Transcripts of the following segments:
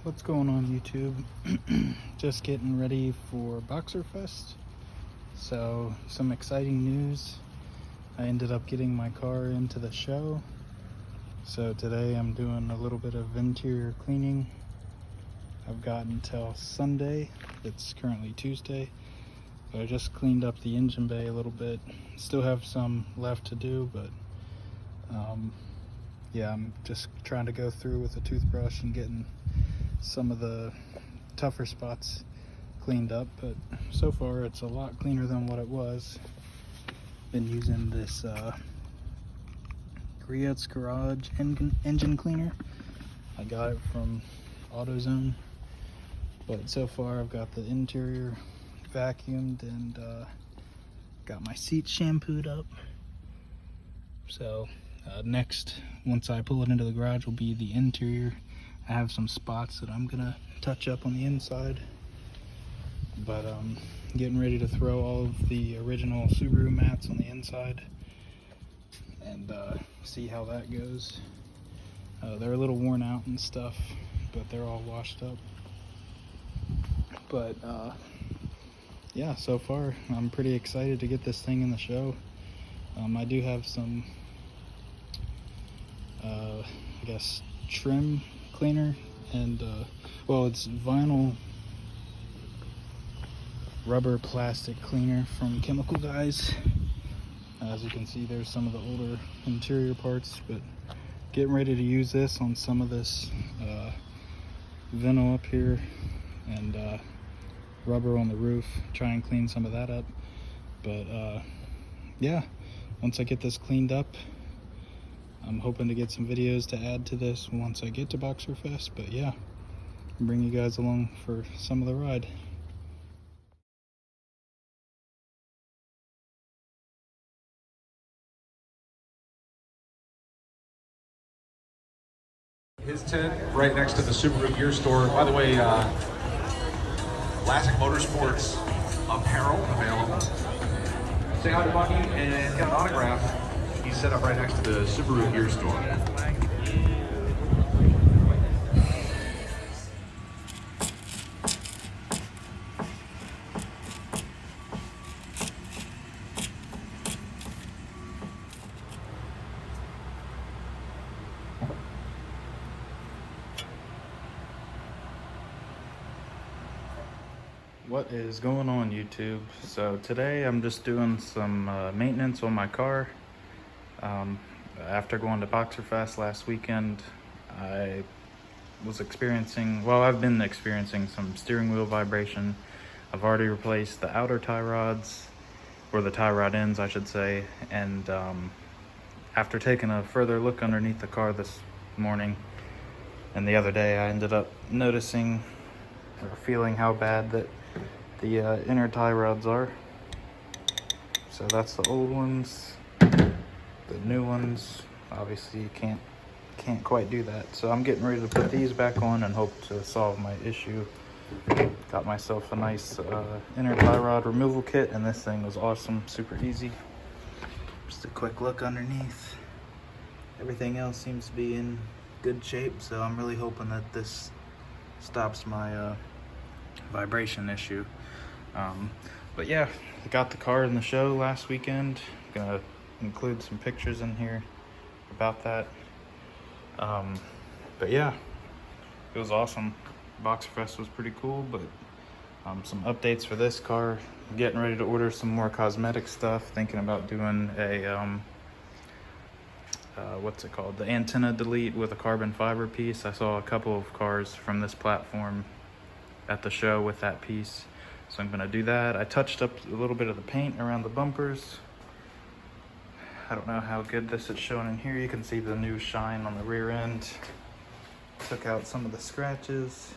What's going on, YouTube? Just getting ready for Boxerfest. So, some exciting news. I ended up getting my car into the show. So today I'm doing a little bit of interior cleaning. I've got until Sunday. It's currently Tuesday. So I just cleaned up the engine bay a little bit. Still have some left to do, but yeah, I'm just trying to go through with a toothbrush and getting some of the tougher spots cleaned up, but so far it's a lot cleaner than what it was. Been using this Griot's Garage engine cleaner. I got it from AutoZone, but so far I've got the interior vacuumed and got my seats shampooed up. So next, once I pull it into the garage, will be the interior. I have some spots that I'm gonna touch up on the inside, but getting ready to throw all of the original Subaru mats on the inside and see how that goes. They're a little worn out and stuff, but they're all washed up. But yeah, so far I'm pretty excited to get this thing in the show. I do have some I guess trim cleaner and well, it's vinyl rubber plastic cleaner from Chemical Guys. As you can see, there's some of the older interior parts, but getting ready to use this on some of this vinyl up here and rubber on the roof, try and clean some of that up. But yeah, once I get this cleaned up, I'm hoping to get some videos to add to this once I get to Boxerfest. But yeah, bring you guys along for some of the ride. His tent right next to the Subaru gear store. By the way, Classic Motorsports apparel available. Say hi to Bucky and get an autograph. He's set up right next to the Subaru gear store. What is going on, YouTube? So today I'm just doing some maintenance on my car. After going to Boxerfest last weekend, I was experiencing, well, I've been experiencing some steering wheel vibration. I've already replaced the outer tie rods, or the tie rod ends I should say, and after taking a further look underneath the car this morning and the other day, I ended up noticing or feeling how bad that the inner tie rods are. So that's the old ones. The new ones, obviously you can't quite do that. So I'm getting ready to put these back on and hope to solve my issue. Got myself a nice inner tie rod removal kit, and this thing was awesome, super easy. Just a quick look underneath. Everything else seems to be in good shape, so I'm really hoping that this stops my vibration issue. But yeah, I got the car in the show last weekend. I'm gonna include some pictures in here about that. But yeah, it was awesome. Boxerfest was pretty cool, but some updates for this car. I'm getting ready to order some more cosmetic stuff, thinking about doing a what's it called, the antenna delete with a carbon fiber piece. I saw a couple of cars from this platform at the show with that piece, so I'm gonna do that. I touched up a little bit of the paint around the bumpers. I don't know how good this is showing in here. You can see the new shine on the rear end. Took out some of the scratches.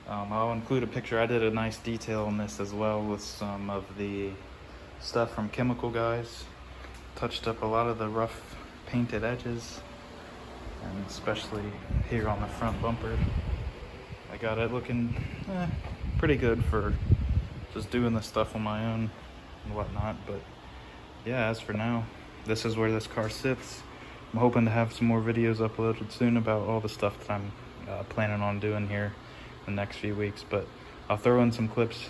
I'll include a picture. I did a nice detail on this as well with some of the stuff from Chemical Guys. Touched up a lot of the rough painted edges, and especially here on the front bumper. I got it looking pretty good for just doing this stuff on my own and whatnot. But yeah, as for now, this is where this car sits. I'm hoping to have some more videos uploaded soon about all the stuff that I'm planning on doing here the next few weeks. But I'll throw in some clips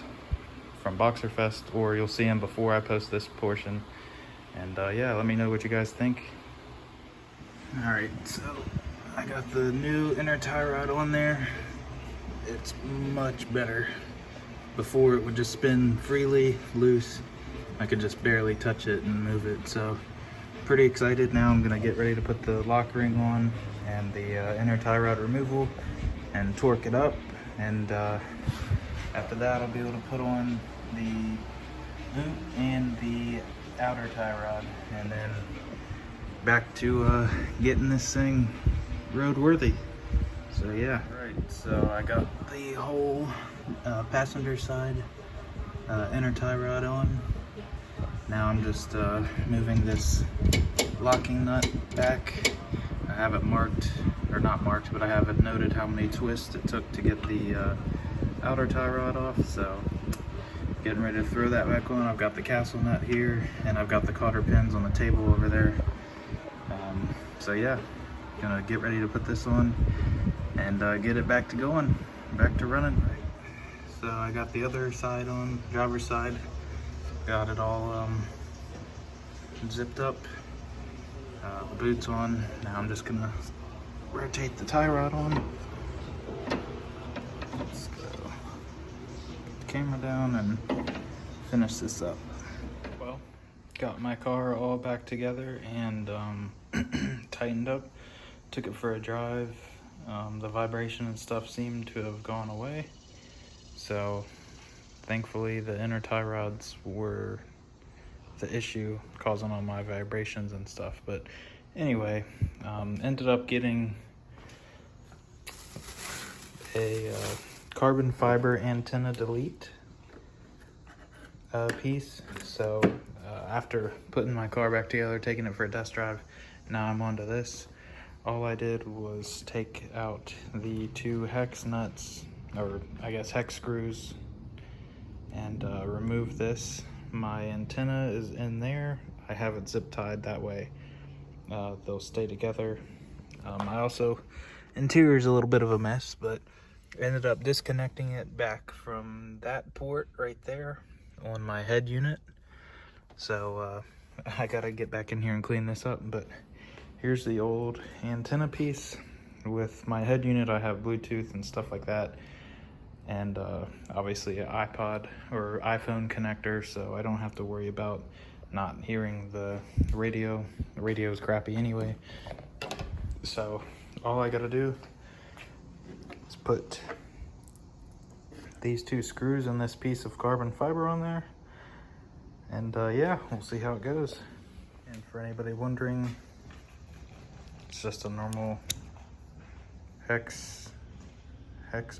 from Boxerfest, or you'll see them before I post this portion. And yeah, let me know what you guys think. All right, so I got the new inner tie rod on there. It's much better. Before it would just spin freely, loose. I could just barely touch it and move it. So pretty excited. Now I'm gonna get ready to put the lock ring on and the inner tie rod removal and torque it up. And after that, I'll be able to put on the boot and the outer tie rod, and then back to getting this thing roadworthy. So yeah. Right, so I got the whole passenger side inner tie rod on. Now I'm just moving this locking nut back. I have it marked, or not marked, but I have it noted how many twists it took to get the outer tie rod off. So getting ready to throw that back on. I've got the castle nut here, and I've got the cotter pins on the table over there. So yeah, gonna get ready to put this on and get it back to going, back to running. So I got the other side on, driver's side. Got it all zipped up. The boot's on. Now I'm just gonna rotate the tie rod on. Let's go. Put the camera down and finish this up. Well, got my car all back together and tightened up. Took it for a drive. The vibration and stuff seemed to have gone away. So thankfully the inner tie rods were the issue causing all my vibrations and stuff. But anyway, ended up getting a carbon fiber antenna delete piece. So after putting my car back together, taking it for a test drive, now I'm onto this. All I did was take out the two hex nuts, or I guess hex screws, and remove this. My antenna is in there. I have it zip tied that way. They'll stay together. I also, interior is a little bit of a mess, but ended up disconnecting it back from that port right there on my head unit. So I gotta get back in here and clean this up. But here's the old antenna piece. With my head unit, I have Bluetooth and stuff like that, and obviously an iPod or iPhone connector, so I don't have to worry about not hearing the radio. The radio is crappy anyway. So all I gotta do is put these two screws and this piece of carbon fiber on there, and yeah, we'll see how it goes. And for anybody wondering, it's just a normal hex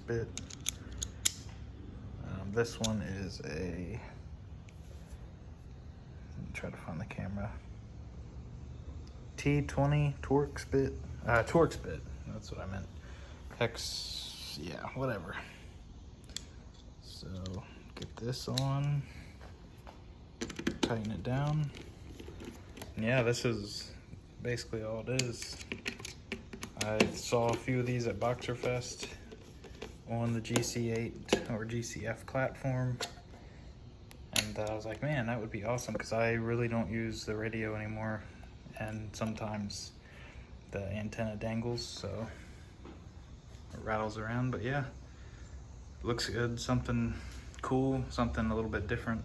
bit. This one is a, let me try to find the camera, T20 Torx bit, that's what I meant. Hex, yeah, whatever. So get this on, tighten it down. And yeah, this is basically all it is. I saw a few of these at Boxerfest on the GC8 or GCF platform, and I was like, man, that would be awesome, because I really don't use the radio anymore, and sometimes the antenna dangles, so it rattles around. But yeah, looks good, something cool, something a little bit different.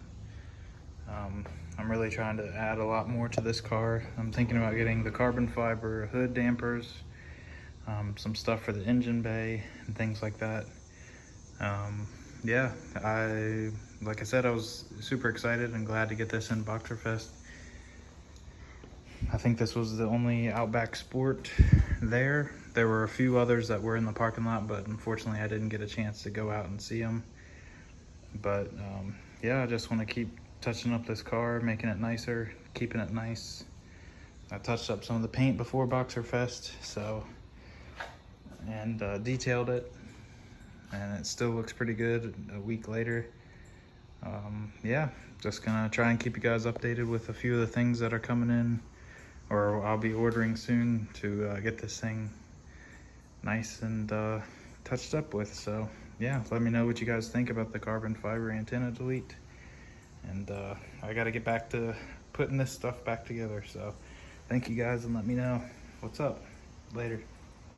I'm really trying to add a lot more to this car. I'm thinking about getting the carbon fiber hood dampers, some stuff for the engine bay and things like that. Yeah, like I said, I was super excited and glad to get this in Boxerfest. I think this was the only Outback Sport there. There were a few others that were in the parking lot, but unfortunately I didn't get a chance to go out and see them. But yeah, I just want to keep touching up this car, making it nicer, keeping it nice. I touched up some of the paint before Boxerfest, so, and detailed it, and it still looks pretty good a week later. Yeah, just gonna try and keep you guys updated with a few of the things that are coming in, or I'll be ordering soon to get this thing nice and touched up with. So yeah, let me know what you guys think about the carbon fiber antenna delete. And I got to get back to putting this stuff back together. So thank you guys, and let me know what's up. Later.